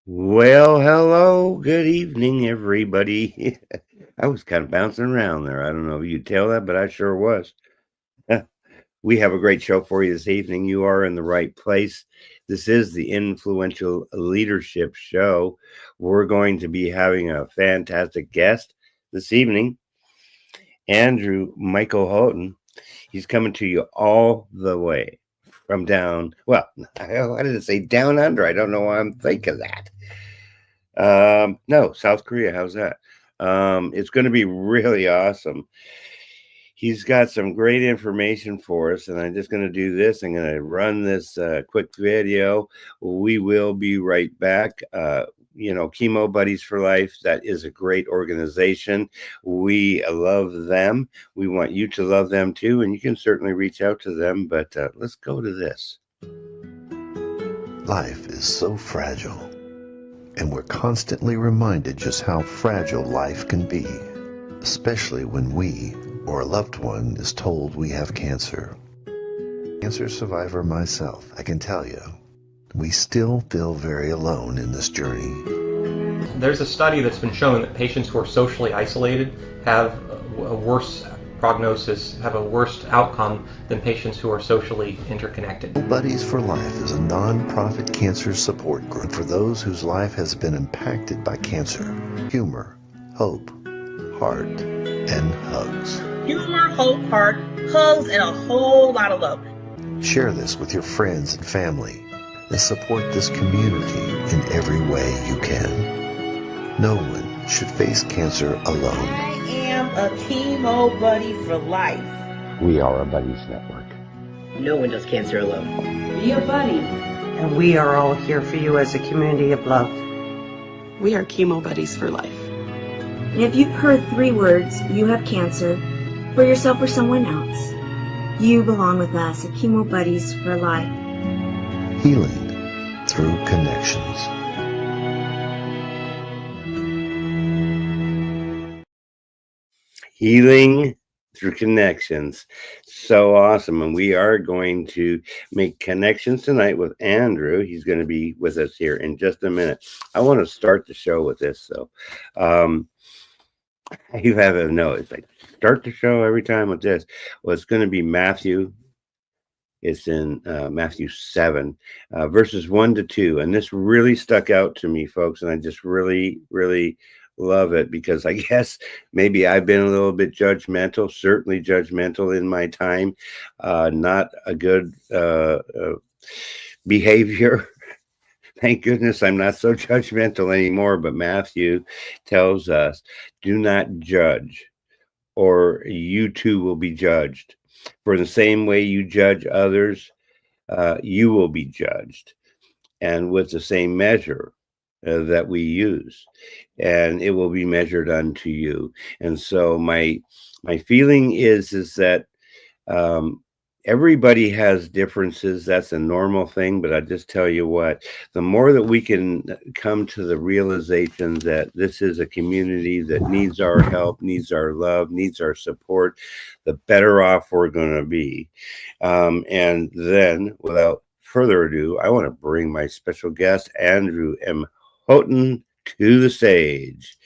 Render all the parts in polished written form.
Well, hello, good evening, everybody. I was kind of bouncing around there. I don't know if you could tell that, but I sure was. We have a great show for you this evening. You are in the right place. This is the Influential Leadership Show. We're going to be having a fantastic guest this evening, Michael Houghton. He's coming to you all the way from down, well, why did it say down under? I don't know why I'm thinking that. No, South Korea. How's that? It's going to be really awesome. He's got some great information for us, and I'm just going to do this. I'm going to run this quick video. We will be right back. Chemo Buddies for Life, that is a great organization. We love them. We want you to love them too, and you can certainly reach out to them, but let's go to this. Life is so fragile, and we're constantly reminded just how fragile life can be, especially when we or a loved one is told we have cancer. Cancer survivor myself, I can tell you, we still feel very alone in this journey. There's a study that's been shown that patients who are socially isolated have a worse prognosis, have a worse outcome than patients who are socially interconnected. Buddies for Life is a non-profit cancer support group for those whose life has been impacted by cancer. Humor, hope, heart, and hugs. Humor, hope, heart, hugs, and a whole lot of love. Share this with your friends and family and support this community in every way you can. No one should face cancer alone. I am a chemo buddy for life. We are a Buddies Network. No one does cancer alone. Be a buddy. And we are all here for you as a community of love. We are chemo buddies for life. And if you've heard 3 words, you have cancer, for yourself or someone else, you belong with us at Chemo Buddies for Life. Healing through connections. Healing through connections. So awesome. And we are going to make connections tonight with Andrew. He's going to be with us here in just a minute. I want to start the show with this. So you have to know, it's like start the show every time with this. Well, it's going to be Matthew. It's in Matthew 7, verses 1 to 2. And this really stuck out to me, folks. And I just really, really love it because I guess maybe I've been a little bit judgmental, certainly judgmental in my time. Not a good behavior. Thank goodness I'm not so judgmental anymore. But Matthew tells us, do not judge, or you too will be judged. For the same way you judge others, you will be judged, and with the same measure that we use, and it will be measured unto you. And so my feeling is that everybody has differences. That's a normal thing. But I just tell you what, the more that we can come to the realization that this is a community that needs our help, needs our love, needs our support, the better off we're going to be. And then, without further ado, I want to bring my special guest, Andrew M. Houghton, to the stage.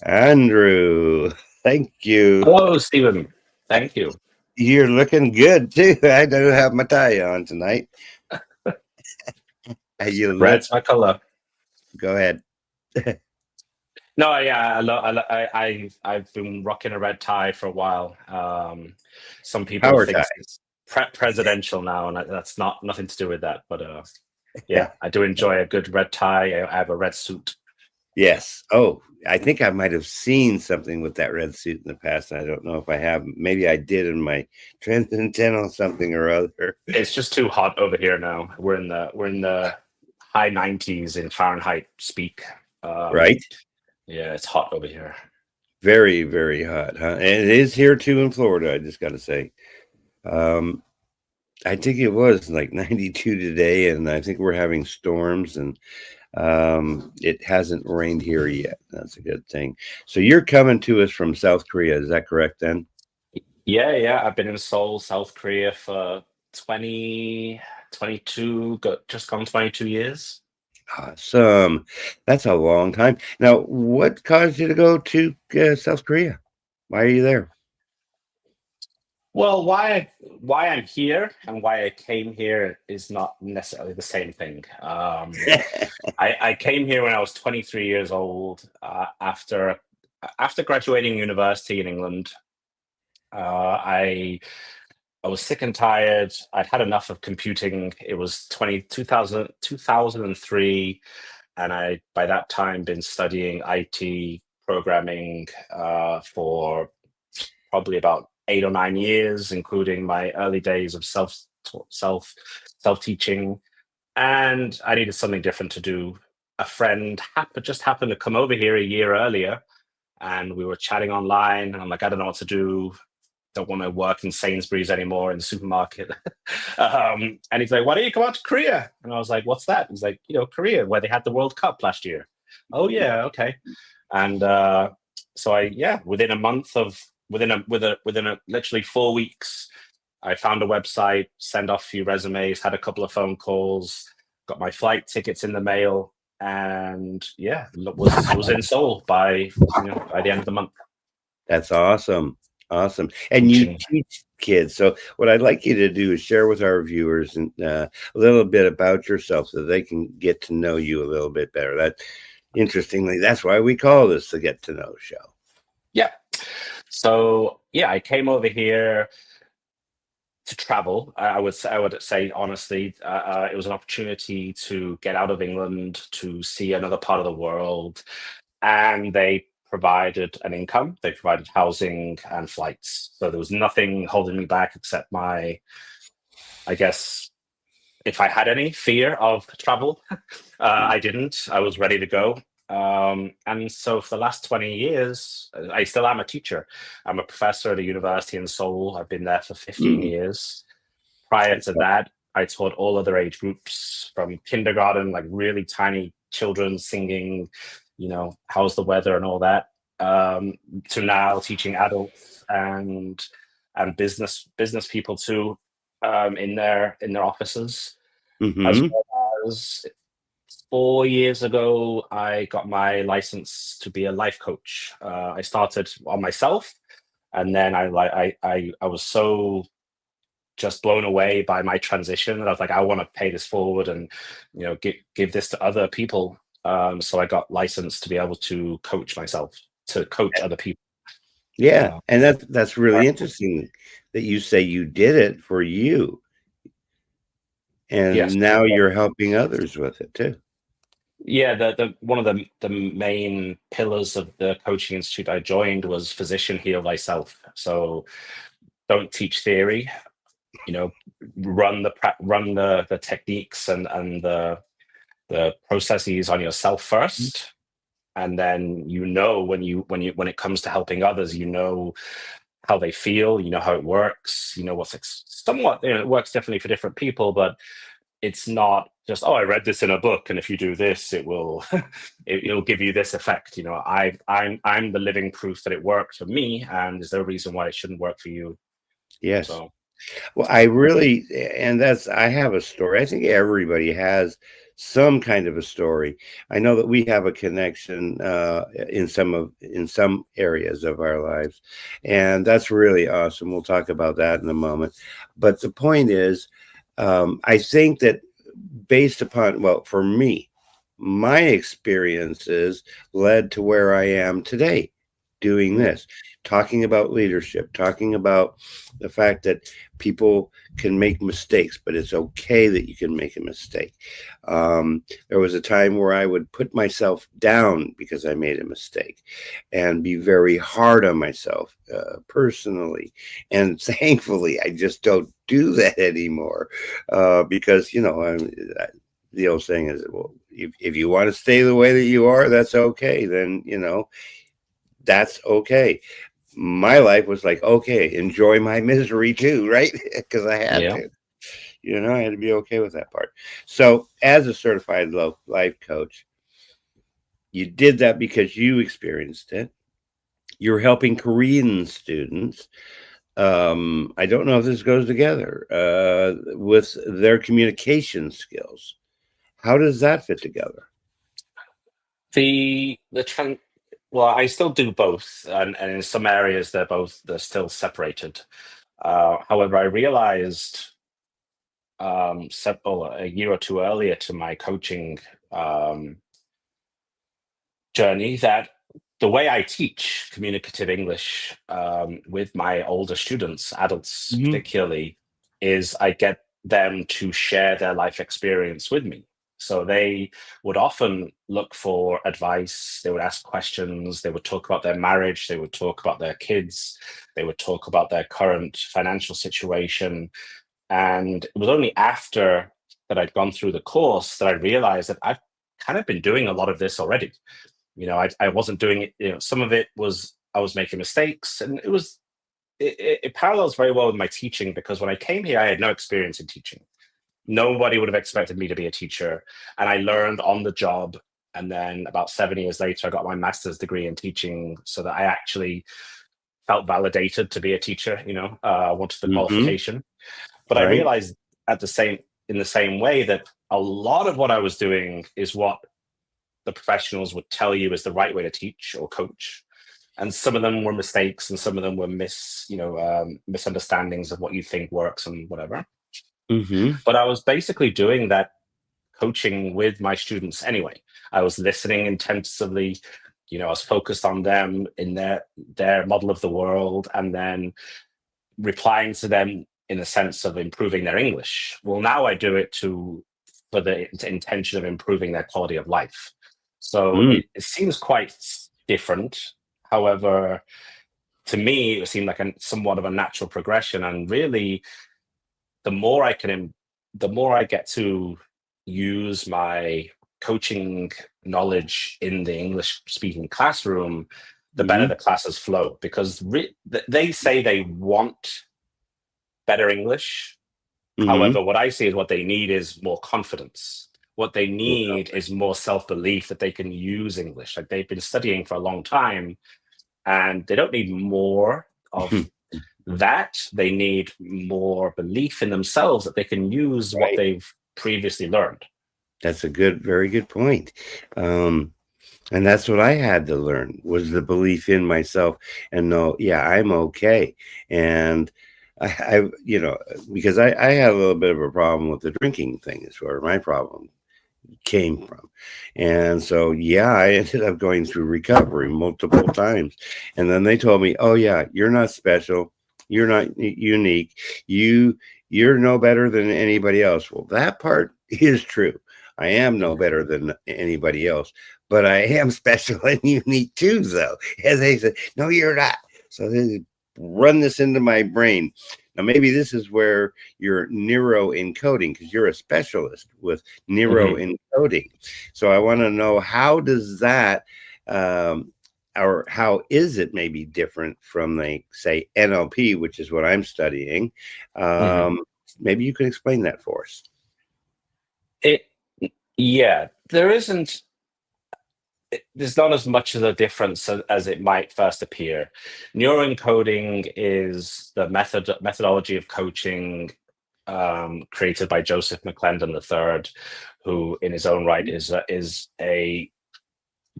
Andrew, thank you. Hello, Stephen. Thank you. You're looking good too. I do have my tie on tonight. Red's my color. Go ahead. No, yeah, I've been rocking a red tie for a while. Some people Power think tie. it's presidential now, and that's nothing to do with that. But yeah, I do enjoy a good red tie. I have a red suit. Yes. Oh, I think I might have seen something with that red suit in the past. I don't know if I have. Maybe I did in my transcendental something or other. It's just too hot over here now. We're in the high 90s in Fahrenheit speak. Right. Yeah, it's hot over here. Very, very hot, huh? And it is here too in Florida. I just got to say. I think it was like 92 today, and I think we're having storms, and it hasn't rained here yet. That's a good thing. So you're coming to us from South Korea, is that correct then? Yeah. I've been in Seoul, South Korea for 22 years. Awesome. That's a long time. Now, what caused you to go to South Korea? Why are you there? Well, why I'm here and why I came here is not necessarily the same thing. I came here when I was 23 years old after graduating university in England. I was sick and tired. I'd had enough of computing. It was 2003, and I by that time been studying IT programming for probably about 8 or 9 years, including my early days of self teaching. And I needed something different to do. A friend just happened to come over here a year earlier, and we were chatting online. And I'm like, I don't know what to do. Don't want to work in Sainsbury's anymore in the supermarket. And he's like, why don't you come out to Korea? And I was like, what's that? He's like, Korea, where they had the World Cup last year. Oh yeah, okay. And so within a month of within a literally 4 weeks, I found a website, sent off a few resumes, had a couple of phone calls, got my flight tickets in the mail, and was in Seoul by the end of the month. That's awesome. Awesome. And you teach kids. So what I'd like you to do is share with our viewers a little bit about yourself so they can get to know you a little bit better. That, interestingly, that's why we call this the Get to Know Show. Yeah. So I came over here to travel. I would say honestly, it was an opportunity to get out of England, to see another part of the world, and they provided an income. They provided housing and flights. So there was nothing holding me back except I guess, if I had any fear of travel. I didn't. I was ready to go. And so for the last 20 years, I still am a teacher. I'm a professor at a university in Seoul. I've been there for 15 years. Prior to that, I taught all other age groups, from kindergarten, like really tiny children singing, how's the weather and all that, to now teaching adults and business people too, in their offices. As well as 4 years ago, I got my license to be a life coach. I started on myself, and then I was so just blown away by my transition that I was like, I want to pay this forward and give this to other people. So I got licensed to be able to coach myself, to coach other people. Yeah, and that's really interesting that you say you did it for you, and now you're helping others with it too. Yeah, the one of the main pillars of the coaching institute I joined was physician heal thyself. So don't teach theory, run the techniques and the processes on yourself first, and then when it comes to helping others, how they feel, how it works, what's somewhat, it works differently for different people, but it's not just, I read this in a book, and if you do this, it will it'll give you this effect. I'm the living proof that it works for me, and there's no reason why it shouldn't work for you. Yes. So, well, I have a story. I think everybody has some kind of a story. I know that we have a connection in some areas of our lives, and that's really awesome. We'll talk about that in a moment. But the point is, I think that based upon, well, for me, my experiences led to where I am today, doing this, talking about leadership, talking about the fact that people can make mistakes, but it's okay that you can make a mistake. There was a time where I would put myself down because I made a mistake and be very hard on myself personally. And thankfully, I just don't do that anymore because, the old saying is, well, if you want to stay the way that you are, that's okay. Then, that's okay. My life was like, okay, enjoy my misery too, right? Because I had to. I had to be okay with that part. So as a certified life coach, you did that because you experienced it. You're helping Korean students. I don't know if this goes together with their communication skills. How does that fit together? Well, I still do both, and in some areas they're still separated. However, I realized a year or two earlier to my coaching journey that the way I teach communicative English with my older students, adults particularly, is I get them to share their life experience with me. So they would often look for advice, they would ask questions, they would talk about their marriage, they would talk about their kids, they would talk about their current financial situation. And it was only after that I'd gone through the course that I realized that I've kind of been doing a lot of this already. I wasn't doing it. Some of it was I was making mistakes, and it parallels very well with my teaching, because when I came here, I had no experience in teaching. Nobody would have expected me to be a teacher, and I learned on the job. And then about 7 years later, I got my master's degree in teaching, so that I actually felt validated to be a teacher. I wanted the qualification, but I Right. realized in the same way that a lot of what I was doing is what the professionals would tell you is the right way to teach or coach, and some of them were mistakes, and some of them were misunderstandings of what you think works and whatever. But I was basically doing that coaching with my students anyway. I was listening intensively. I was focused on them in their model of the world, and then replying to them in the sense of improving their English. Well, now I do it for the intention of improving their quality of life. So it seems quite different. However, to me, it seemed like somewhat of a natural progression. And really, the more I get to use my coaching knowledge in the English speaking classroom, the better the classes flow, because they say they want better English. However, what I see is what they need is more confidence. What they need is more self-belief that they can use English. Like, they've been studying for a long time, and they don't need more of that. They need more belief in themselves that they can use what they've previously learned. That's a very good point. And that's what I had to learn, was the belief in myself and know, yeah, I'm okay. And I because I had a little bit of a problem with the drinking thing, is where my problem came from. And so, yeah, I ended up going through recovery multiple times. And then they told me, oh, yeah, you're not special. You're not unique. You're no better than anybody else. Well, that part is true. I am no better than anybody else, but I am special and unique too, though. And they said, no, you're not. So they run this into my brain. Now, maybe this is where you're neuroencoding, because you're a specialist with neuroencoding. So I want to know, how does that, or how is it maybe different from, like, say, NLP, which is what I'm studying? Maybe you can explain that for us. There's not as much of a difference as it might first appear. Neuroencoding is the methodology of coaching created by Joseph McClendon III, who in his own right is a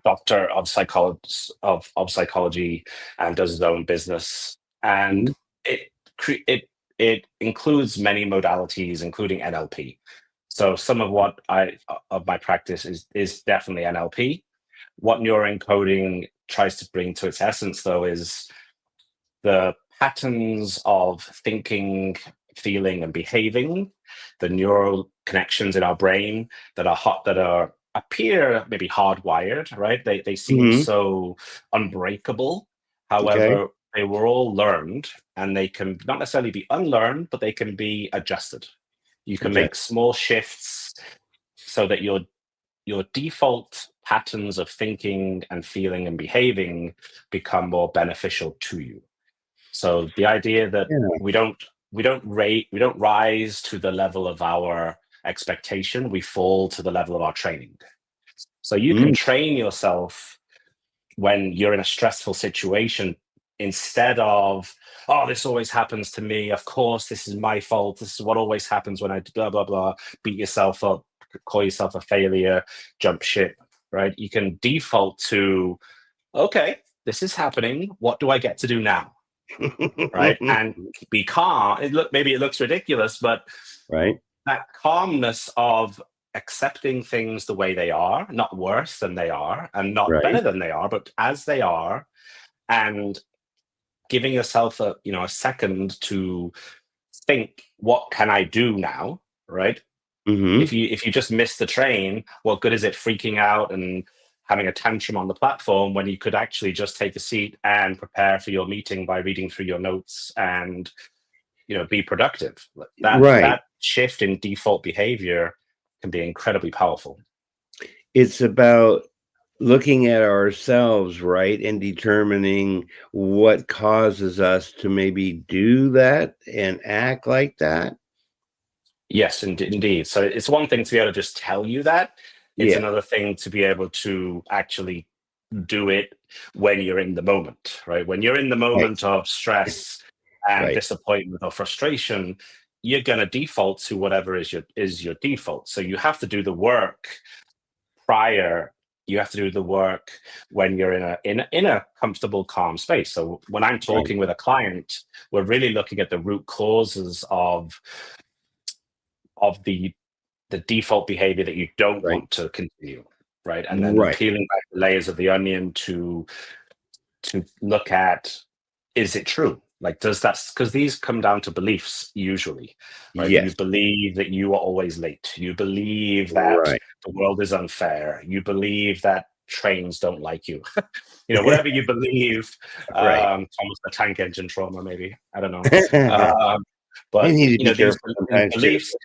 doctor of psychology and does his own business. And it includes many modalities, including NLP. So some of what of my practice is definitely NLP. What neuroencoding tries to bring to its essence, though, is the patterns of thinking, feeling, and behaving, the neural connections in our brain that appear maybe hardwired, right? They seem so unbreakable. However, they were all learned, and they can not necessarily be unlearned, but they can be adjusted. You can make small shifts so that your default patterns of thinking and feeling and behaving become more beneficial to you. So the idea that we don't rise to the level of our expectation, we fall to the level of our training. So you can train yourself when you're in a stressful situation, instead of, oh, this always happens to me, of course this is my fault, this is what always happens when I blah blah blah, beat yourself up, call yourself a failure, jump ship, right? You can default to, okay, this is happening. What do I get to do now? Right? And be calm. Maybe it looks ridiculous, but right. that calmness of accepting things the way they are, not worse than they are, and not Right. better than they are, but as they are, and giving yourself a second to think, what can I do now? Right? Hmm. If you just miss the train, what good is it freaking out and having a tantrum on the platform when you could actually just take a seat and prepare for your meeting by reading through your notes and be productive? Right. That shift in default behavior can be incredibly powerful. It's about looking at ourselves, right, and determining what causes us to maybe do that and act like that. Yes, indeed. So it's one thing to be able to just tell you that. It's Yeah. another thing to be able to actually do it when you're in the moment, right? When you're in the Right. moment of stress and Right. disappointment or frustration, you're going to default to whatever is your default. So you have to do the work prior. You have to do the work when you're in a comfortable, calm space. So when I'm Right. talking with a client, we're really looking at the root causes of the default behavior that you don't Right. want to continue, right? And then Right. peeling back the layers of the onion to look at, is it true? Like, does that, because these come down to beliefs usually, right? You Yes. believe that you are always late. You believe that Right. the world is unfair. You believe that trains don't like you. Whatever you believe. Right. Thomas the Tank Engine trauma, maybe. I don't know. I But need to be these careful sometimes too. beliefs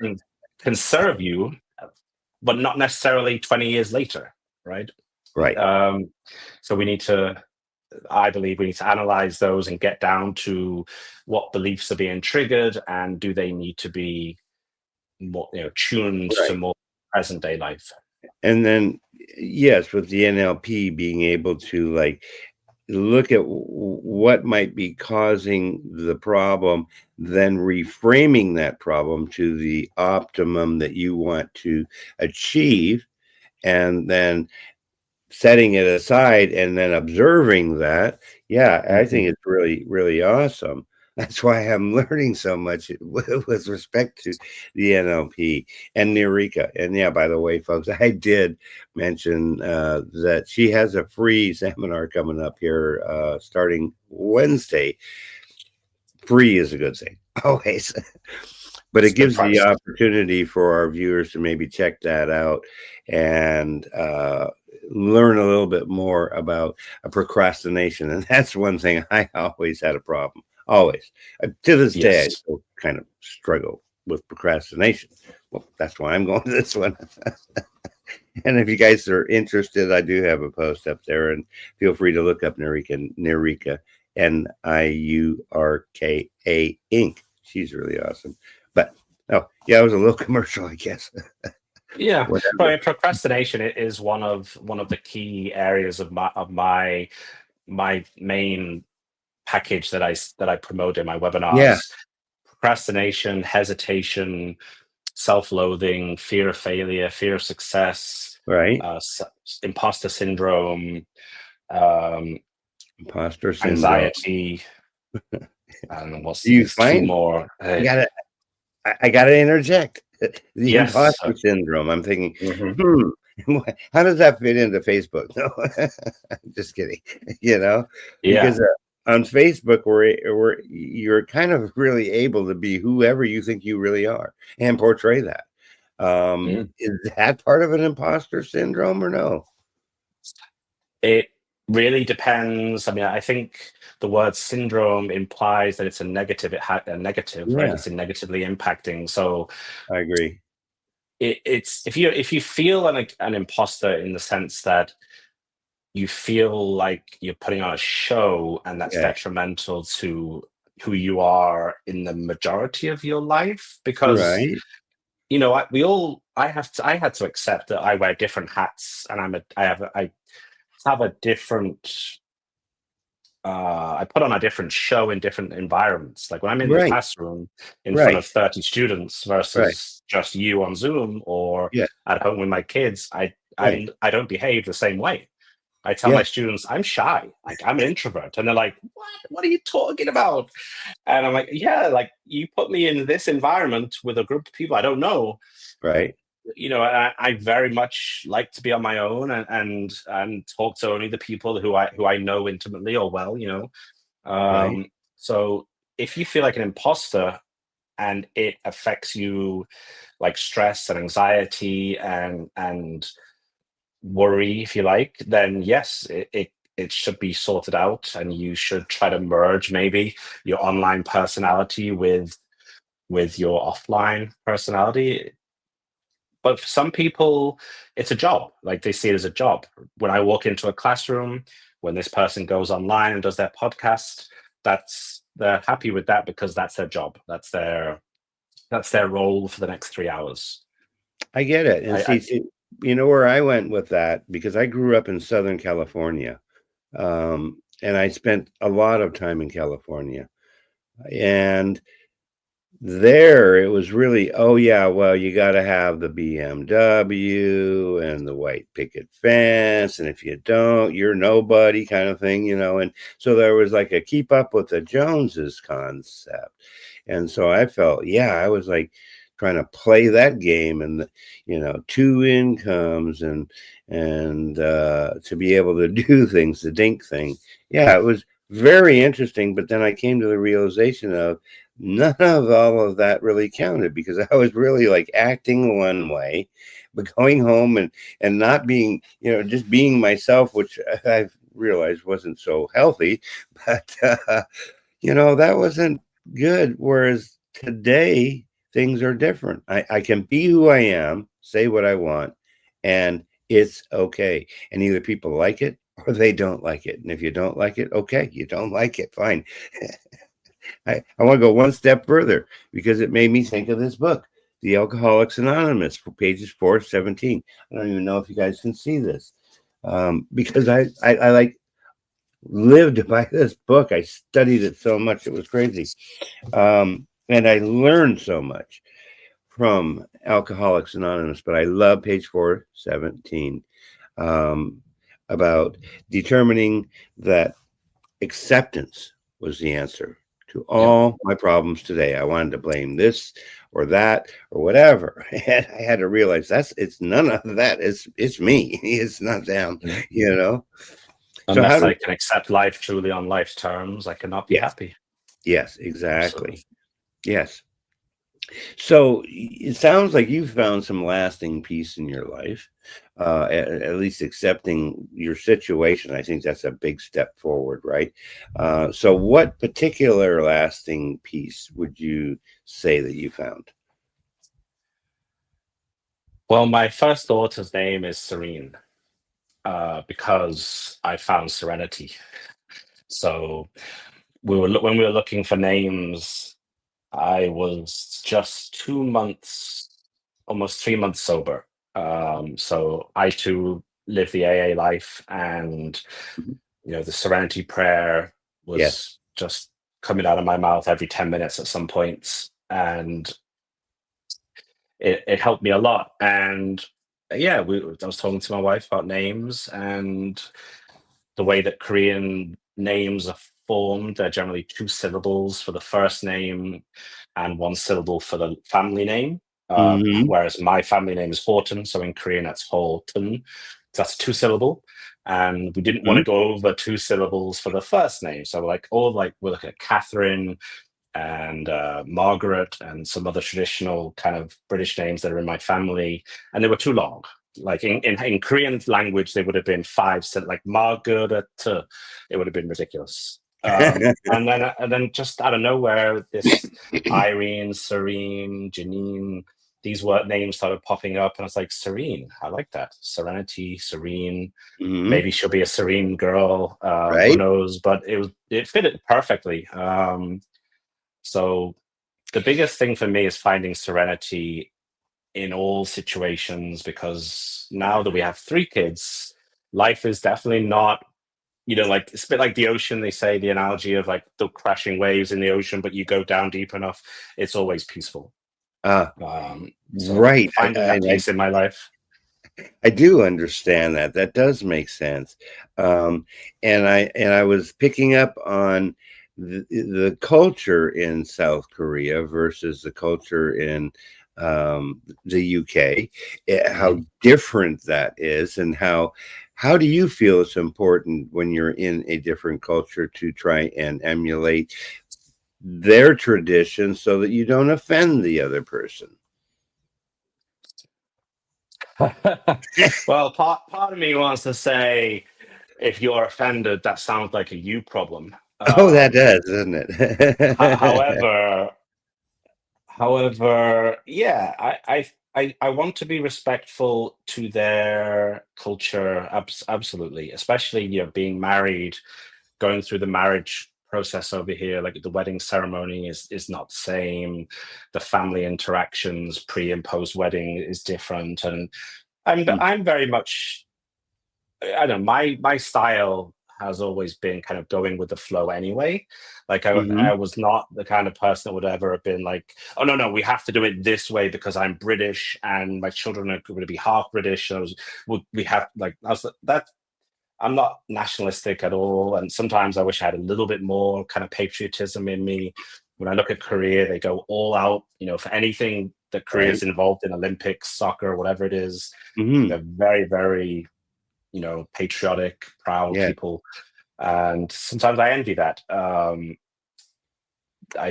can serve you, but not necessarily 20 years later, right? Right. So I believe we need to analyze those and get down to what beliefs are being triggered and do they need to be more, tuned to Right. more present day life. And then, yes, with the NLP being able to like look at what might be causing the problem, then reframing that problem to the optimum that you want to achieve, and then setting it aside and then observing that. Yeah, I think it's really, really awesome. That's why I'm learning so much with respect to the NLP and Nirika. And yeah, by the way, folks, I did mention that she has a free seminar coming up here starting Wednesday. Free is a good thing, always. But It's it a good gives the price. opportunity for our viewers to maybe check that out and learn a little bit more about procrastination. And that's one thing I always had a problem. Always. To this day, I Yes. still kind of struggle with procrastination. Well, that's why I'm going to this one. And if you guys are interested, I do have a post up there, and feel free to look up Nirika, Niurka Inc. She's really awesome. But oh yeah, it was a little commercial, I guess. Yeah, Whatever. procrastination is one of the key areas of my main package that I promote in my Yeah, webinars. Procrastination, hesitation, self-loathing, fear of failure, fear of success, right. imposter syndrome, um, Imposter syndrome. anxiety, and Do you there's two find more. I gotta I gotta interject the Yes. imposter syndrome. I'm thinking, Mhm. how does that fit into Facebook? No, just kidding. Yeah. Because on Facebook, where you're kind of really able to be whoever you think you really are and portray that. Mm. Is that part of an imposter syndrome or no? It really depends. I mean, I think the word syndrome implies that it's a negative. A negative, right? Yeah, It's negatively impacting. So I agree. it's if you feel an imposter in the sense that you feel like you're putting on a show and that's Yeah, detrimental to who you are in the majority of your life, because right. I had to accept that I wear different hats and I have a different I put on a different show in different environments. Like when I'm in the Right. classroom in front Right. of 30 students Right. versus just you on Zoom or Yeah. at home with my kids, Right. I don't behave the same way. I tell my Yeah. students I'm shy, like I'm an introvert, and they're like, "What? What are you talking about?" And I'm like, "Yeah, like you put me in this environment with a group of people I don't know. Right. I very much like to be on my own and talk to only the people who I know intimately or well. Right. So if you feel like an imposter and it affects you like stress and anxiety and worry, if you like, then yes, it should be sorted out, and you should try to merge maybe your online personality with your offline personality. But for some people, it's a job. Like they see it as a job. When I walk into a classroom, when this person goes online and does their podcast, they're happy with that because that's their job. That's their role for the next 3 hours. I get it. And I see, you know where I went with that, because I grew up in Southern California, and I spent a lot of time in California. And there it was really, oh yeah, well, you got to have the BMW and the white picket fence, and if you don't, you're nobody kind of thing, and so there was like a keep up with the Joneses concept. And so I felt, yeah, I was like trying to play that game, and two incomes, and to be able to do things, the dink thing. Yeah, it was very interesting, but then I came to the realization of none of all of that really counted, because I was really like acting one way, but going home and not being, just being myself, which I've realized wasn't so healthy. But that wasn't good. Whereas today things are different. I can be who I am, say what I want, and it's okay. And either people like it or they don't like it. And if you don't like it, okay, you don't like it, fine. I want to go one step further, because it made me think of this book, The Alcoholics Anonymous, for pages 417. I don't even know if you guys can see this, because I like lived by this book. I studied it so much. It was crazy. And I learned so much from Alcoholics Anonymous, but I love page 417, about determining that acceptance was the answer to all my problems today. I wanted to blame this or that or whatever, and I had to realize it's none of that. It's me. It's not them. So how unless do? I can accept life truly on life's terms, I cannot be Yes, happy. yes, exactly. Absolutely. Yes. So it sounds like you've found some lasting peace in your life, at least accepting your situation. I think that's a big step forward, right? So what particular lasting peace would you say that you found? Well, my first daughter's name is Serene, because I found serenity. So when we were looking for names, I was just 2 months, almost 3 months sober. So I too lived the AA life, and Mhm. the Serenity Prayer Yes. was just coming out of my mouth every 10 minutes at some points, and it helped me a lot. And yeah, I was talking to my wife about names and the way that Korean names are formed. They're generally two syllables for the first name and one syllable for the family name. Hmm. Whereas my family name is Houghton, so in Korean that's Houghton. So that's two syllable. And we didn't want to go over two syllables for the first name. So we're looking at Catherine and Margaret and some other traditional kind of British names that are in my family, and they were too long. Like in Korean language, they would have been five, so like Margaret, it would have been ridiculous. And then just out of nowhere, this Irene, Serene, Janine, these word names started popping up, and I was like, Serene, I like that. Serenity, Serene. Hmm. Maybe she'll be a serene girl. Who Right. knows? But it fit it perfectly. So the biggest thing for me is finding serenity in all situations, because now that we have three kids, life is definitely not like it's a bit like the ocean. They say the analogy of like the crashing waves in the ocean, but you go down deep enough, it's always peaceful. So Right. finding that peace in my life. I do understand that. That does make sense. And I was picking up on the culture in South Korea versus the culture in the UK, how different that is, and how do you feel it's important when you're in a different culture to try and emulate their traditions so that you don't offend the other person? Well, part of me wants to say, if you're offended, that sounds like a you problem. Oh, that does, doesn't it? However, yeah, I want to be respectful to their culture, absolutely, especially, being married, going through the marriage process over here. Like the wedding ceremony is not the same. The family interactions pre and post wedding is different, and I'm very much, I don't know, my style has always been kind of going with the flow anyway. Like I was not the kind of person that would ever have been like, oh no, we have to do it this way because I'm British and my children are going to be half British. So we have like, that I'm not nationalistic at all. And sometimes I wish I had a little bit more kind of patriotism in me. When I look at Korea, they go all out, for anything that Korea is involved in, Olympics, soccer, whatever it is. They're very, very, patriotic, proud people. And sometimes I envy that. I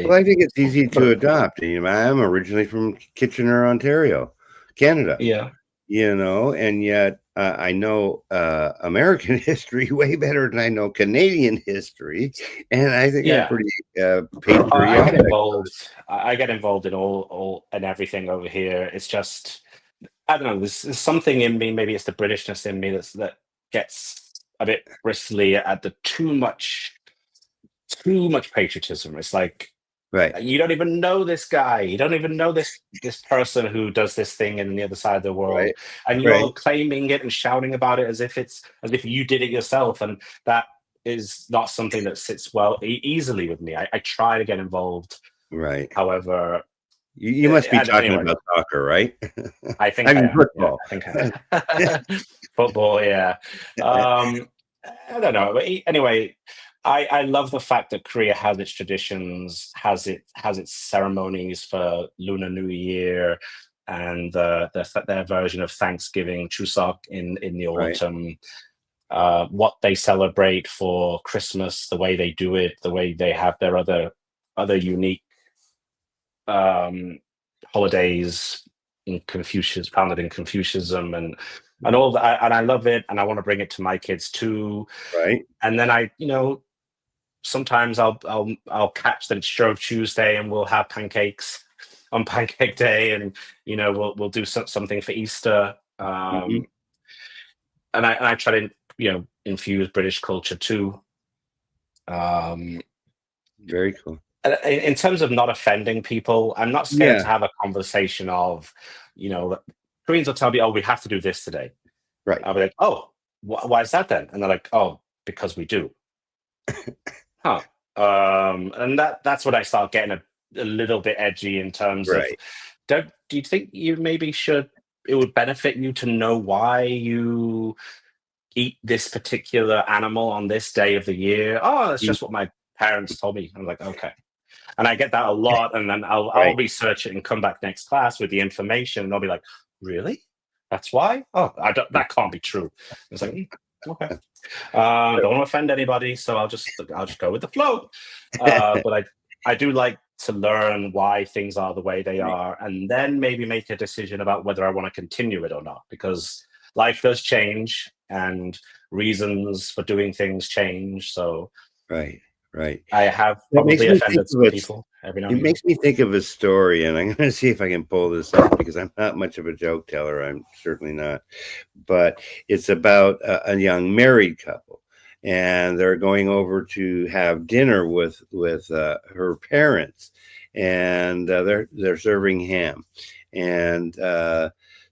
think it's easy to adopt. I'm originally from Kitchener, Ontario, Canada. Yeah. And yet I know American history way better than I know Canadian history, and I think I'm pretty patriotic. I get involved in all and everything over here. It's just, I don't know. There's something in me. Maybe it's the Britishness in me that gets a bit bristly at the too much patriotism. It's like, you don't even know this guy. You don't even know this person who does this thing in the other side of the world, and you're claiming it and shouting about it as if you did it yourself. And that is not something that sits well easily with me. I try to get involved. Right. However, you must be talking about soccer, right? I think I mean football. Yeah, I think football. Yeah. I don't know. But anyway, I love the fact that Korea has its traditions, has its ceremonies for Lunar New Year, and their version of Thanksgiving, Chuseok in the autumn. What they celebrate for Christmas, the way they do it, the way they have their other unique holidays founded in Confucianism, and all that. And I love it, and I want to bring it to my kids too. Right. And then sometimes I'll catch that it's Shrove Tuesday, and we'll have pancakes on Pancake Day, and we'll do something for Easter. And I try to infuse British culture too. Very cool. In terms of not offending people, I'm not scared to have a conversation of, Koreans will tell me, "Oh, we have to do this today." Right. I'll be like, "Oh, why is that then?" And they're like, "Oh, because we do." Huh. And that's when I start getting a little bit edgy in terms of, do you think you maybe it would benefit you to know why you eat this particular animal on this day of the year? Oh, that's just what my parents told me. I'm like, okay. And I get that a lot, and then I'll research it and come back next class with the information, and they'll be like, "Really? That's why? Oh, that can't be true." It's like, okay. Don't want to offend anybody, so I'll just go with the flow. But I do like to learn why things are the way they are, and then maybe make a decision about whether I want to continue it or not, because life does change and reasons for doing things change. So Right. I have probably offended some people every now and then. It makes me think of a story, and I'm going to see if I can pull this up, because I'm not much of a joke teller. I'm certainly not. But it's about a young married couple, and they're going over to have dinner with her parents, and they're serving ham, and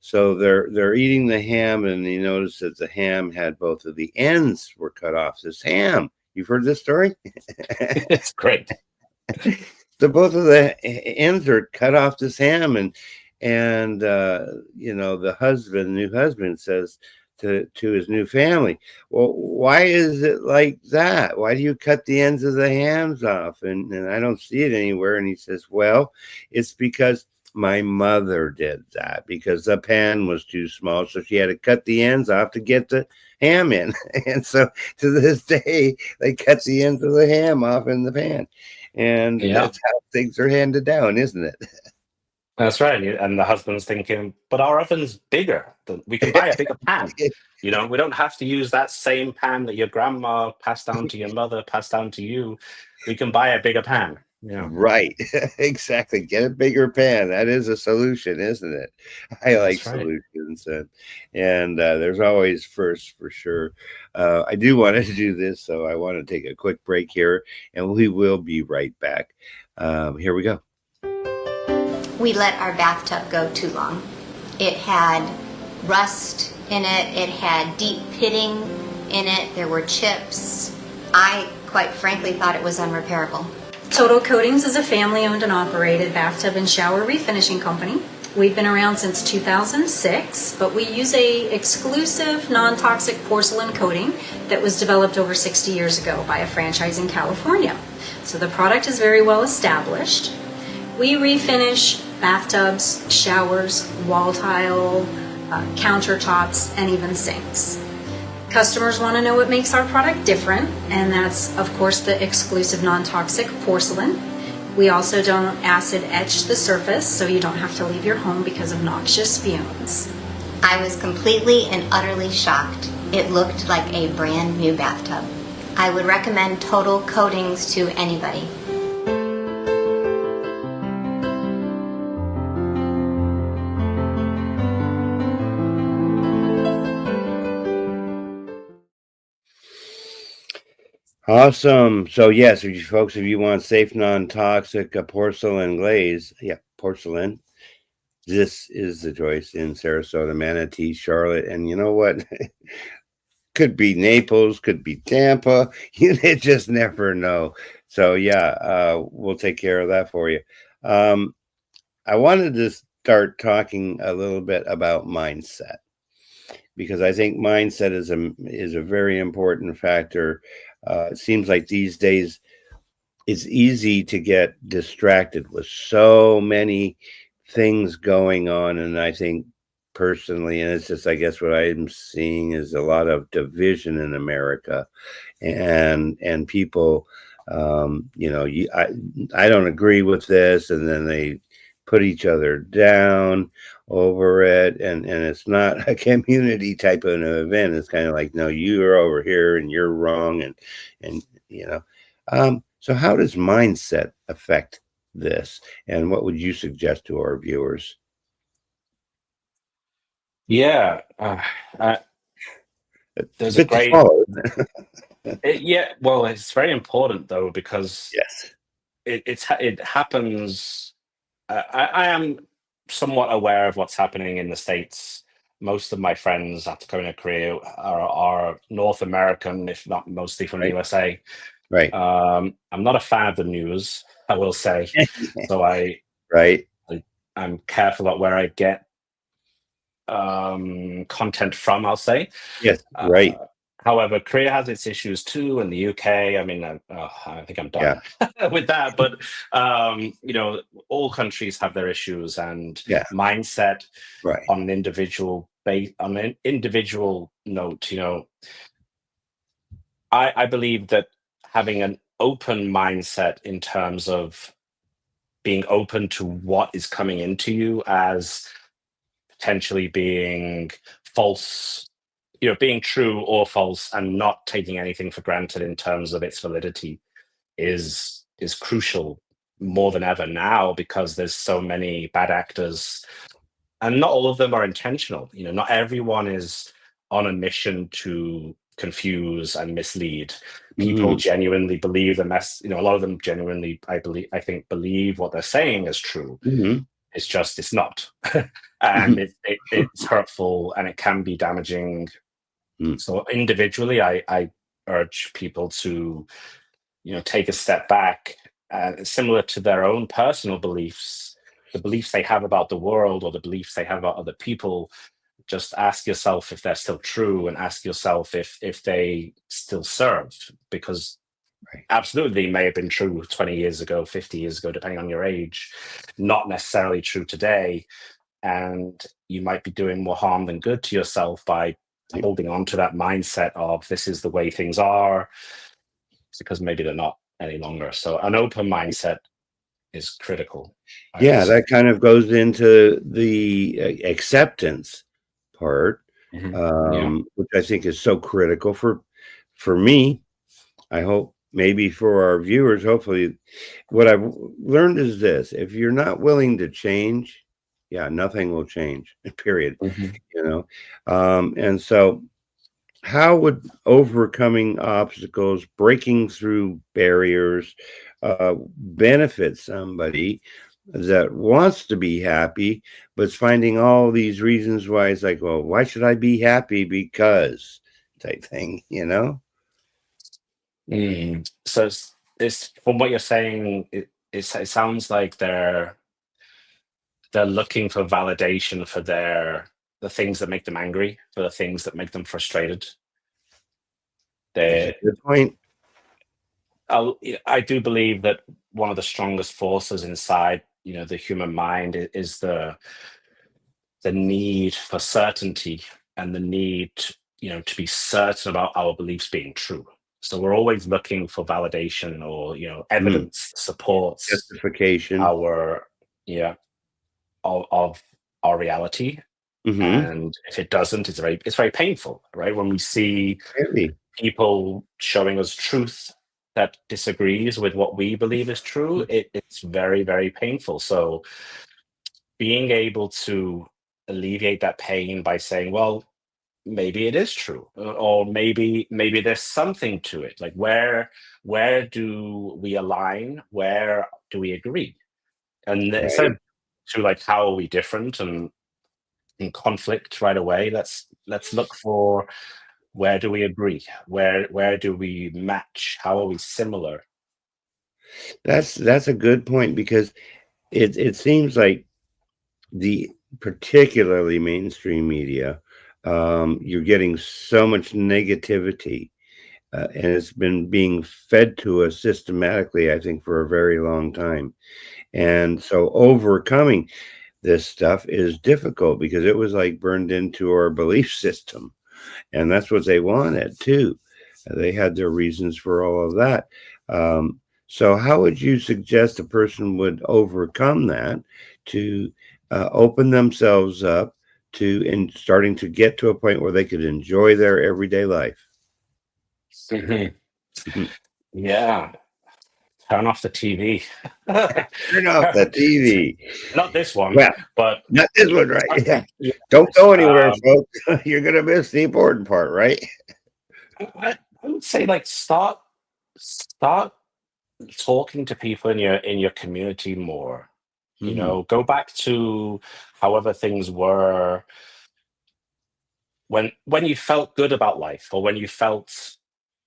So they're eating the ham, and you notice that the ham had both of the ends were cut off. This ham, you've heard this story? It's great. So both of the ends are cut off this ham, and the new husband says to his new family, well, why is it like that? Why do you cut the ends of the hams off? And I don't see it anywhere. And he says, well, it's because my mother did that, because the pan was too small, so she had to cut the ends off to get the ham in. And so to this day, they cut the ends of the ham off in the pan. And that's how things are handed down, isn't it? That's right. And the husband's thinking, but our oven's bigger. We can buy a bigger pan. We don't have to use that same pan that your grandma passed down to your mother, passed down to you. We can buy a bigger pan. Right. Exactly. Get a bigger pan. That is a solution, isn't it? I like solutions. And there's always first, for sure. I do want to do this, so I want to take a quick break here, and we will be right back. Here we go. We let our bathtub go too long. It had rust in it. It had deep pitting in it. There were chips. I, quite frankly, thought it was unrepairable. Total Coatings is a family-owned and operated bathtub and shower refinishing company. We've been around since 2006, but we use a exclusive non-toxic porcelain coating that was developed over 60 years ago by a franchise in California. So the product is very well established. We refinish bathtubs, showers, wall tile, countertops, and even sinks. Customers want to know what makes our product different, and that's, of course, the exclusive non-toxic porcelain. We also don't acid etch the surface, so you don't have to leave your home because of noxious fumes. I was completely and utterly shocked. It looked like a brand new bathtub. I would recommend Total Coatings to anybody. Awesome. So yes, if you want safe, non-toxic porcelain glaze, porcelain, this is the choice in Sarasota, Manatee, Charlotte, and you know what? Could be Naples, could be Tampa. You just never know. So we'll take care of that for you. I wanted to start talking a little bit about mindset, because I think mindset is a very important factor. It seems like these days it's easy to get distracted with so many things going on. And I think personally, and it's just, I guess what I'm seeing is a lot of division in America, and people, I don't agree with this, and then they put each other down over it, and it's not a community type of an event. It's kind of like, no, you're over here and you're wrong, and so how does mindset affect this, and what would you suggest to our viewers? There's a great well, it's very important though, because it happens. I am somewhat aware of what's happening in the States. Most of my friends after coming to Korea are North American, if not mostly from the USA. Right. I'm not a fan of the news, I will say. So I'm careful about where I get content from, I'll say. Yes, right. However, Korea has its issues too, and the UK. I mean, I think I'm done with that. But all countries have their issues, and mindset on an individual note. I believe that having an open mindset in terms of being open to what is coming into you as potentially being false, being true or false, and not taking anything for granted in terms of its validity is crucial more than ever now, because there's so many bad actors, and not all of them are intentional. Not everyone is on a mission to confuse and mislead. People genuinely believe a lot of them genuinely, I think, believe what they're saying is true. It's not. And it's hurtful and it can be damaging. So individually, I urge people to, take a step back, similar to their own personal beliefs, the beliefs they have about the world or the beliefs they have about other people. Just ask yourself if they're still true, and ask yourself if they still serve, because absolutely they may have been true 20 years ago, 50 years ago, depending on your age, not necessarily true today. And you might be doing more harm than good to yourself by holding on to that mindset of this is the way things are, because maybe they're not any longer. So an open mindset is critical. Yeah, that kind of goes into the acceptance part, which I think is so critical for me. I hope maybe for our viewers, hopefully. What I've learned is this: if you're not willing to change, nothing will change, period. And so how would overcoming obstacles, breaking through barriers, benefit somebody that wants to be happy, but's finding all these reasons why? It's like, well, why should I be happy? Because type thing, So it's from what you're saying, it sounds like they're looking for validation for the things that make them angry, for the things that make them frustrated. That's a good point. I do believe that one of the strongest forces inside, the human mind is the need for certainty, and the need, to be certain about our beliefs being true. So we're always looking for validation or, evidence supports justification of our reality. And if it doesn't, it's very painful, right? When we see people showing us truth that disagrees with what we believe is true, it's very, very painful. So being able to alleviate that pain by saying, well, maybe it is true, or maybe there's something to it. Like where do we align? Where do we agree? And instead of to like, how are we different and in conflict right away, let's look for where do we agree? Where do we match? How are we similar? That's a good point, because it seems like the particularly mainstream media, you're getting so much negativity, and it's been being fed to us systematically, I think, for a very long time. And so overcoming this stuff is difficult, because it was like burned into our belief system, and that's what they wanted too. They had their reasons for all of that. So how would you suggest a person would overcome that to open themselves up to and starting to get to a point where they could enjoy their everyday life? Yeah. Turn off the TV. Turn off the TV. Not this one, well, but not this one, right? Yeah. Don't go anywhere, folks. You're gonna miss the important part, right? I would say, like, start talking to people in your community more. Go back to however things were when you felt good about life, or when you felt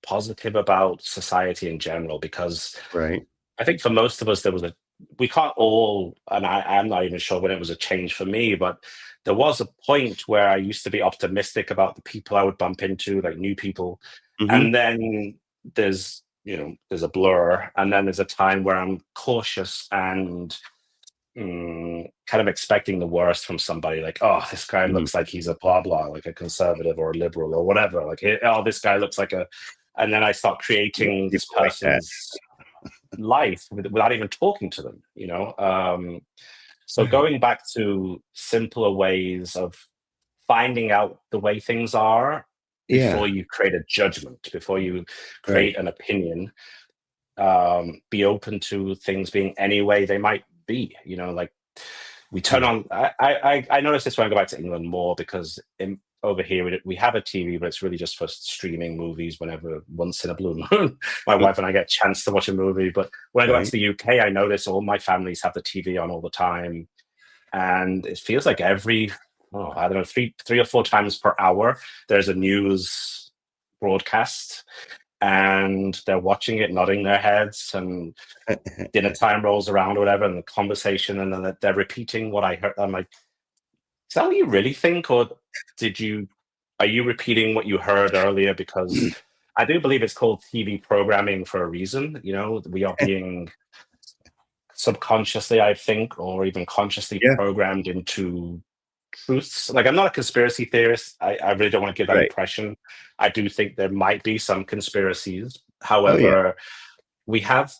positive about society in general. Because I think for most of us, we can't all, and I'm not even sure when it was a change for me, but there was a point where I used to be optimistic about the people I would bump into, like new people. And then there's a blur, and then there's a time where I'm cautious and kind of expecting the worst from somebody. Like, oh, this guy looks like he's a blah blah, like a conservative or a liberal or whatever. Like, oh, this guy looks like and then I start creating this person's life without even talking to them. So going back to simpler ways of finding out the way things are before you create a judgment, before you create an opinion. Be open to things being any way they might be. Like, we turn on. I notice this when I go back to England more, because over here we have a TV, but it's really just for streaming movies whenever, once in a blue moon, my wife and I get a chance to watch a movie. But when I go back to the UK, I notice all my families have the TV on all the time. and it feels like every, I don't know, three or four times per hour, there's a news broadcast, and they're watching it, nodding their heads, and dinner time rolls around or whatever, and the conversation, and then they're repeating what I heard. I'm like, is that what you really think, or are you repeating what you heard earlier? Because I do believe it's called TV programming for a reason. We are being subconsciously, I think, or even consciously Yeah. programmed into truths. Like, I'm not a conspiracy theorist. I really don't want to give that Right. impression. I do think there might be some conspiracies. Oh yeah. However, we have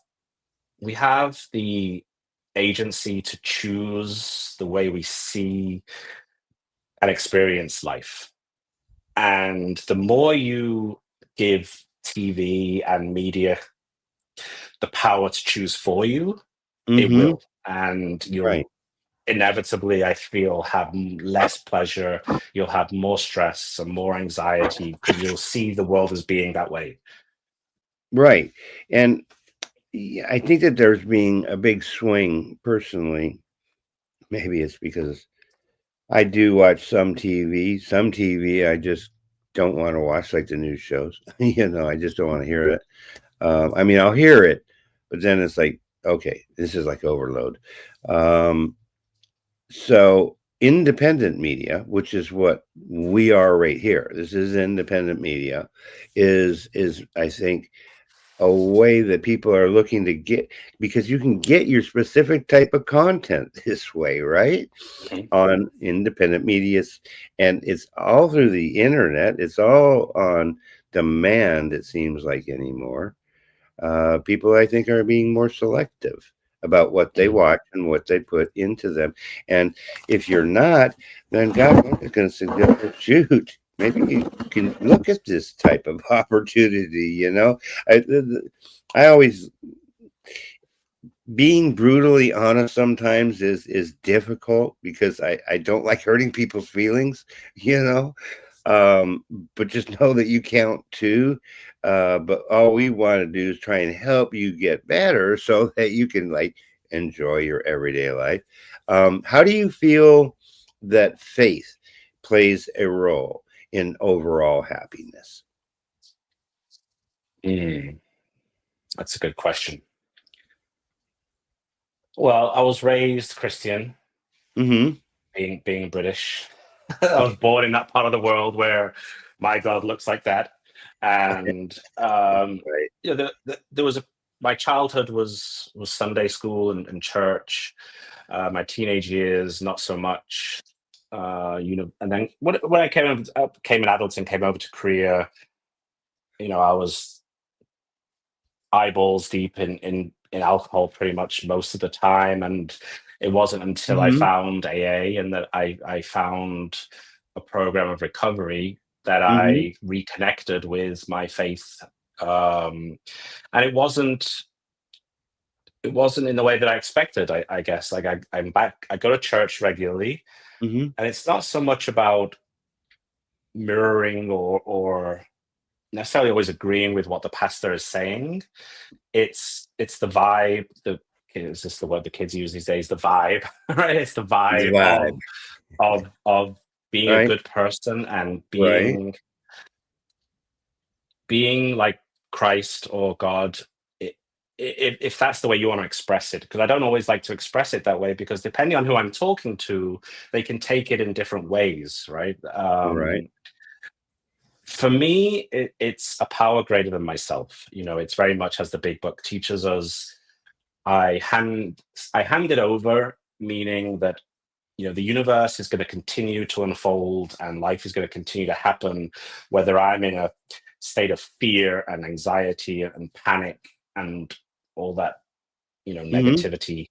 the agency to choose the way we see and experience life. And the more you give TV and media the power to choose for you, it Mm-hmm. will. And you'll Right. inevitably, I feel, have less pleasure. You'll have more stress and more anxiety because you'll see the world as being that way. Right. And I think that there's being a big swing personally. Maybe it's because I do watch some TV. Some TV I just don't want to watch, like the news shows. I just don't want to hear it. I mean, I'll hear it, but then it's like, okay, this is like overload. So independent media, which is what we are right here, this is independent media, is I think a way that people are looking to get, because you can get your specific type of content this way, right? On independent media, and it's all through the internet. It's all on demand, it seems like anymore. People, I think, are being more selective about what they watch and what they put into them. And if you're not, then God, I'm just going to suggest, shoot, maybe you can look at this type of opportunity. I always, being brutally honest sometimes is difficult because I don't like hurting people's feelings, but just know that you count too. But all we want to do is try and help you get better so that you can enjoy your everyday life. How do you feel that faith plays a role in overall happiness? That's a good question. Well, I was raised Christian, being British. I was born in that part of the world where my God looks like that, and Right. there was my childhood was Sunday school and church. My teenage years, not so much. And then when I came an adult and came over to Korea, I was eyeballs deep in alcohol pretty much most of the time, and it wasn't until I found AA and that I found a program of recovery that I reconnected with my faith, and it wasn't in the way that I expected. I guess I'm back. I go to church regularly, and it's not so much about mirroring or necessarily always agreeing with what the pastor is saying. It's the vibe. Is this the word the kids use these days? The vibe, right? It's the The vibe vibe. of being a Right. good person and Right. being like Christ or God. If that's the way you want to express it, because I don't always like to express it that way, because depending on who I'm talking to, they can take it in different ways, right? Right. For me, it's a power greater than myself. It's very much as the big book teaches us. I hand it over, meaning that the universe is going to continue to unfold and life is going to continue to happen, whether I'm in a state of fear and anxiety and panic and all that negativity,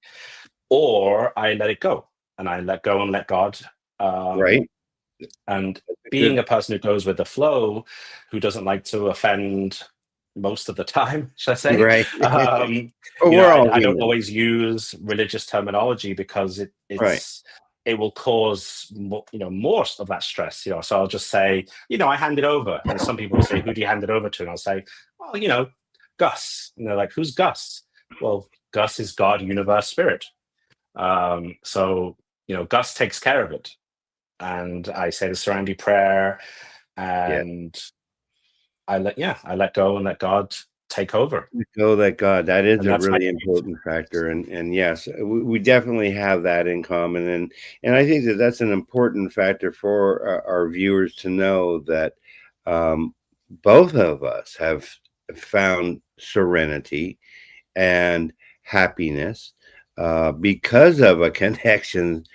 or I let it go and I let go and let God. Right. And being Good. a person who goes with the flow, who doesn't like to offend most of the time, should I say? Right. But we're all I don't human. always use religious terminology because Right. it will cause more of that stress. So I'll just say, I hand it over, and some people will say, "Who do you hand it over to?" And I'll say, "Well, Gus." And they're like, "Who's Gus?" Well, Gus is God, universe, spirit. So Gus takes care of it. And I say the Serenity Prayer, and I let go and let God take over. Know that God, that is And a that's my really important factor, and yes, we definitely have that in common, and I think that that's an important factor for our viewers to know that both of us have found serenity and happiness because of a connection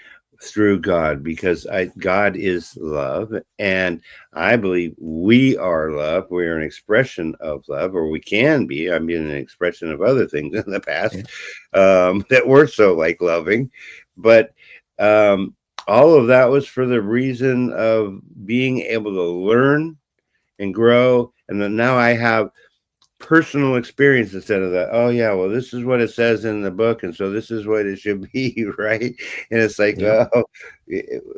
through God, because God is love, and I believe we are love. We are an expression of love, or we can be. I mean, an expression of other things in the past that were so like loving, but all of that was for the reason of being able to learn and grow, and then now I have personal experience instead of that. Oh yeah, well, this is what it says in the book, and so this is what it should be, right? And it's like, oh,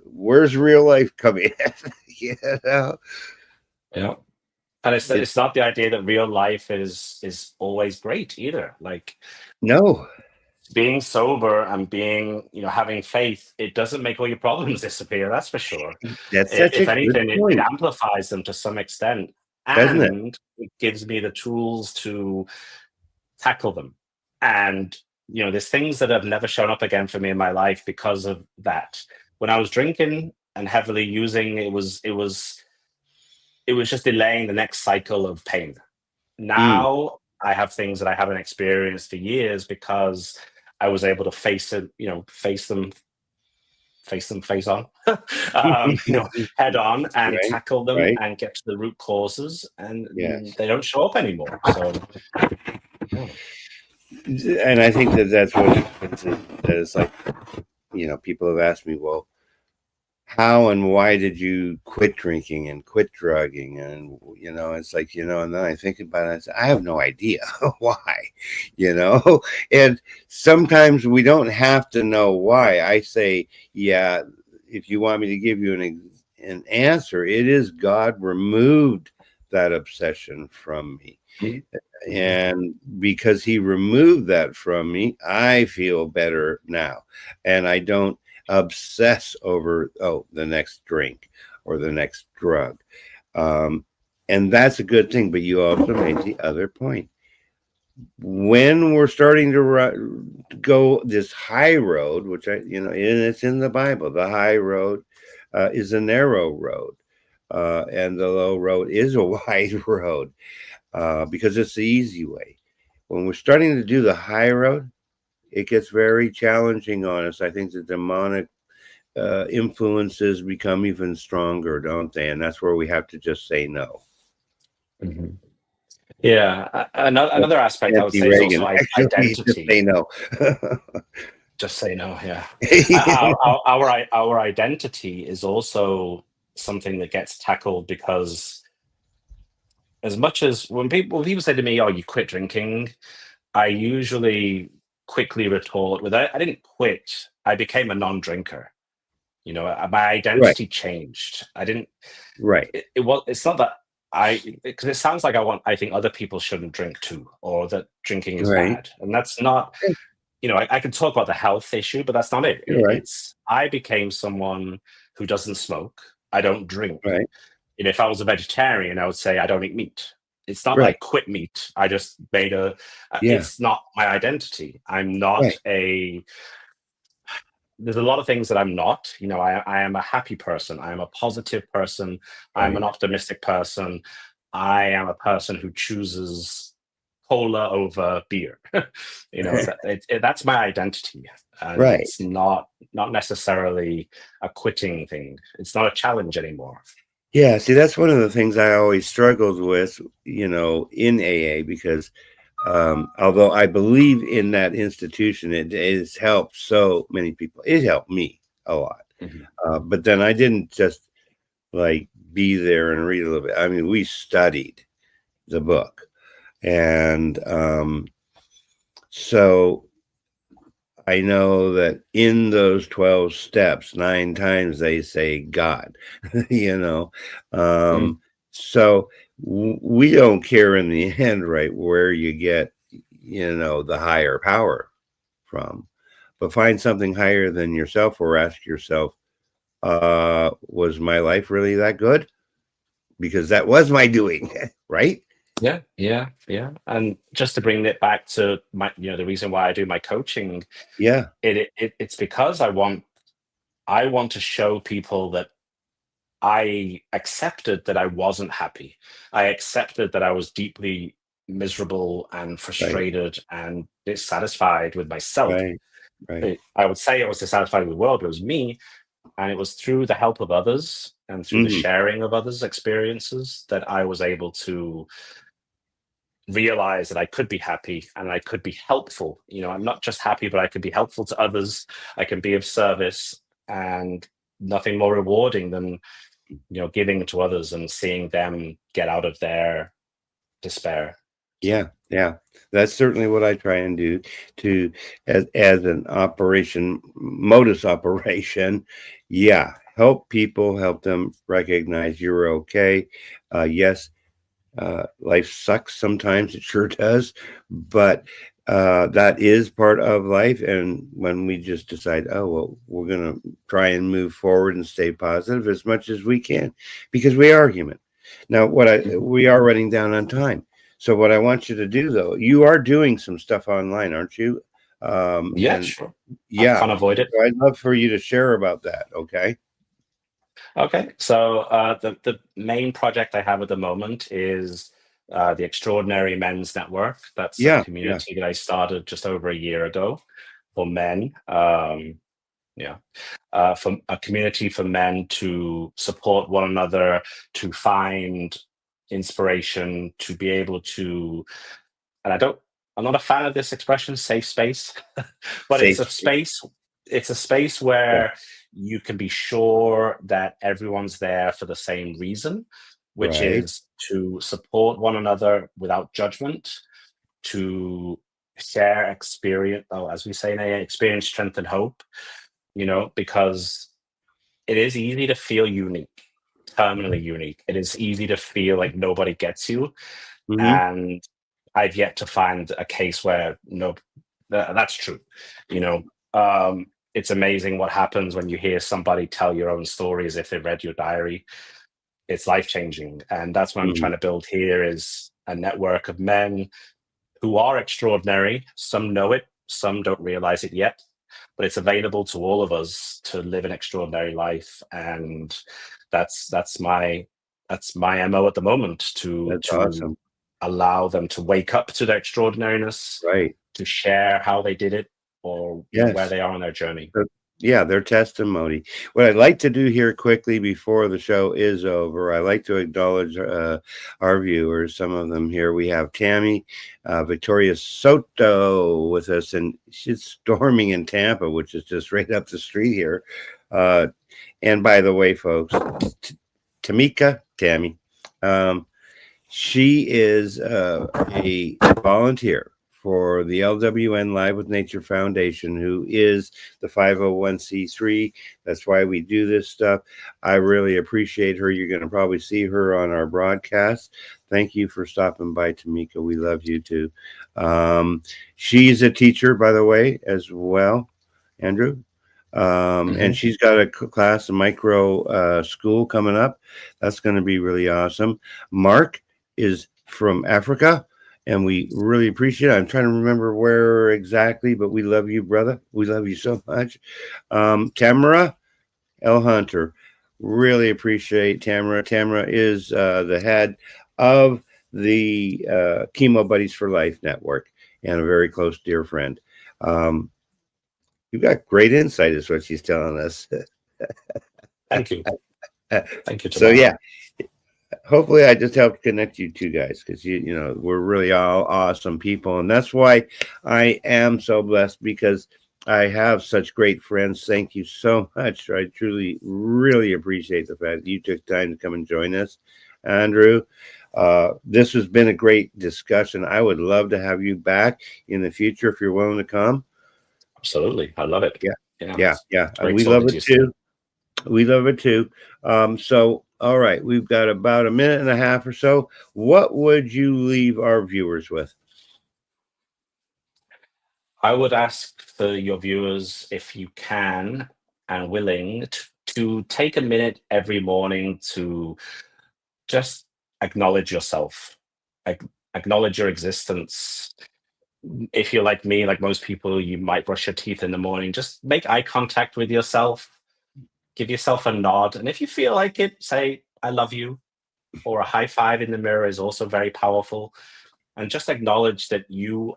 where's real life coming in? Yeah. And it's not the idea that real life is always great either. Like, no, being sober and being, having faith, it doesn't make all your problems disappear. That's for sure. That's such a If good anything, it point, amplifies them to some extent, doesn't it? and it gives me the tools to tackle them. And there's things that have never shown up again for me in my life because of that. When I was drinking and heavily using, it was just delaying the next cycle of pain. Now I have things that I haven't experienced for years because I was able to face it, face on, head on, and tackle them and get to the root causes, and they don't show up anymore. So, and I think that's what that is like. People have asked me, well, how and why did you quit drinking and quit drugging? And, it's like, and then I think about it, I say, I have no idea why, and sometimes we don't have to know why. I say, yeah, if you want me to give you an answer, it is God removed that obsession from me. And because he removed that from me, I feel better now. And I don't obsess over the next drink or the next drug, and that's a good thing. But you also made the other point, when we're starting to go this high road, which and it's in the Bible, the high road is a narrow road, and the low road is a wide road, because it's the easy way. When we're starting to do the high road, it gets very challenging on us. I think the demonic influences become even stronger, don't they? And that's where we have to just say no. Mm-hmm. Yeah. Another aspect I would say is also identity. Just say no. Just say no. Yeah. Our identity is also something that gets tackled, because as much as when people say to me, "Oh, you quit drinking," I usually quickly retort with, "I didn't quit. I became a non-drinker. My identity changed. I didn't." Right. It's not that because it sounds like I think other people shouldn't drink too, or that drinking is bad, and that's not. I can talk about the health issue, but that's not it. It's I became someone who doesn't smoke. I don't drink. Right. If I was a vegetarian, I would say I don't eat meat. It's not like quit meat. I just made it's not my identity. I'm not there's a lot of things that I'm not. I am a happy person. I am a positive person. I'm an optimistic person. I am a person who chooses cola over beer. That's my identity. And it's not necessarily a quitting thing. It's not a challenge anymore. Yeah, see, that's one of the things I always struggled with, in AA, because although I believe in that institution, it has helped so many people. It helped me a lot. Mm-hmm. But then I didn't just be there and read a little bit. I mean, we studied the book. And so I know that in those 12 steps, 9 times they say God, So we don't care in the end, right, where you get, the higher power from. but find something higher than yourself, or ask yourself, was my life really that good? Because that was my doing, right? Yeah. And just to bring it back to my, the reason why I do my coaching, Yeah, it's because I want to show people that I accepted that I wasn't happy. I accepted that I was deeply miserable and right, frustrated and dissatisfied with myself. right, right. I would say I was dissatisfied with the world, but it was me. And it was through the help of others and through the Hmm. sharing of others' experiences that I was able to realize that I could be happy and I could be helpful. I'm not just happy, but I could be helpful to others. I can be of service, and nothing more rewarding than giving to others and seeing them get out of their despair. Yeah, yeah. That's certainly what I try and do to as an operation modus operation. Yeah, help people, help them recognize you're okay. Yes, life sucks sometimes, it sure does, but that is part of life. And when we just decide, oh, well, we're going to try and move forward and stay positive as much as we can, because we are human. Now, we are running down on time. So what I want you to do, though, you are doing some stuff online, aren't you? Yeah, And sure. I yeah, can't avoid it. so I'd love for you to share about that. Okay. Okay, so the main project I have at the moment is the Extraordinary Men's Network. That's a Yeah, yeah. community that I started just over a year ago for men. Yeah, for a community for men to support one another, to find inspiration, to be able to. And I'm not a fan of this expression, safe space, but it's Safe a space. space. It's a space Yeah. where you can be sure that everyone's there for the same reason, which Right. is to support one another without judgment, to share experience, oh, as we say in AA, experience, strength, and hope, because it is easy to feel unique, terminally unique. It is easy to feel like nobody gets you. Hmm. And I've yet to find a case where no, that's true. You know, it's amazing what happens when you hear somebody tell your own story as if they read your diary. It's life changing, and that's what I'm Hmm. trying to build here is a network of men who are extraordinary. Some know it, some don't realize it yet, but it's available to all of us to live an extraordinary life, and that's my MO at the moment That's to awesome. allow them to wake up to their extraordinariness, Right. to share how they did it or where Yes. they are on their journey. Yeah, their testimony. What I'd like to do here quickly before the show is over, I like to acknowledge our viewers, some of them here. We have Tammy, Victoria Soto with us, and she's storming in Tampa, which is just right up the street here. Uh, and by the way, folks, Tammy, um, she is a volunteer for the LWN Live with Nature Foundation, who is the 501c3. That's why we do this stuff. I really appreciate her. You're going to probably see her on our broadcast. Thank you for stopping by, Tamika. We love you too. She's a teacher, by the way, as well, Andrew. And she's got a class, a micro school coming up. That's going to be really awesome. Mark is from Africa, and we really appreciate it. I'm trying to remember where exactly, but we love you, brother. We love you so much. Tamara L. Hunter, really appreciate Tamara. Tamara is the head of the Chemo Buddies for Life Network and a very close dear friend. You've got great insight, is what she's telling us. Thank you. Thank you, So, Jamal. yeah. Hopefully I just helped connect you two guys, because we're really all awesome people, and that's why I am so blessed, because I have such great friends. Thank you so much. I truly really appreciate the fact that you took time to come and join us, Andrew. This has been a great discussion. I would love to have you back in the future if you're willing to come. Absolutely, I love it. Yeah. And Great we love talking to it you, Steve. too. We love it too. So, all right, we've got about a minute and a half or so. What would you leave our viewers with? I would ask for your viewers, if you can and willing, to take a minute every morning to just acknowledge yourself, acknowledge your existence. If you're like me, like most people, you might brush your teeth in the morning. Just make eye contact with yourself, give yourself a nod. And if you feel like it, say, I love you, or a high five in the mirror is also very powerful. And just acknowledge that you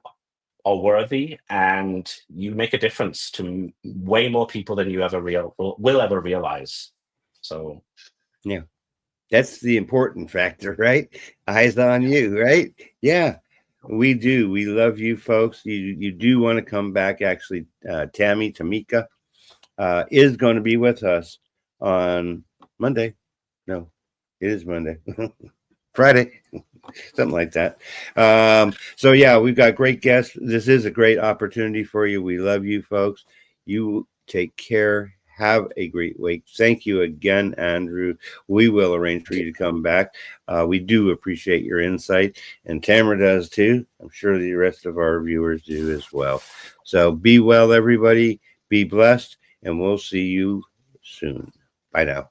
are worthy and you make a difference to way more people than you ever will ever realize. So, yeah, that's the important factor, right? Eyes on you, right? Yeah, we do. We love you folks. You do want to come back. Actually, Tamika is going to be with us on Monday. No, it is Monday. Friday, something like that. So yeah, we've got great guests. This is a great opportunity for you. We love you folks. You take care. Have a great week. Thank you again, Andrew. We will arrange for you to come back. We do appreciate your insight, and Tamara does too. I'm sure the rest of our viewers do as well. So be well, everybody. Be blessed, and we'll see you soon. Bye now.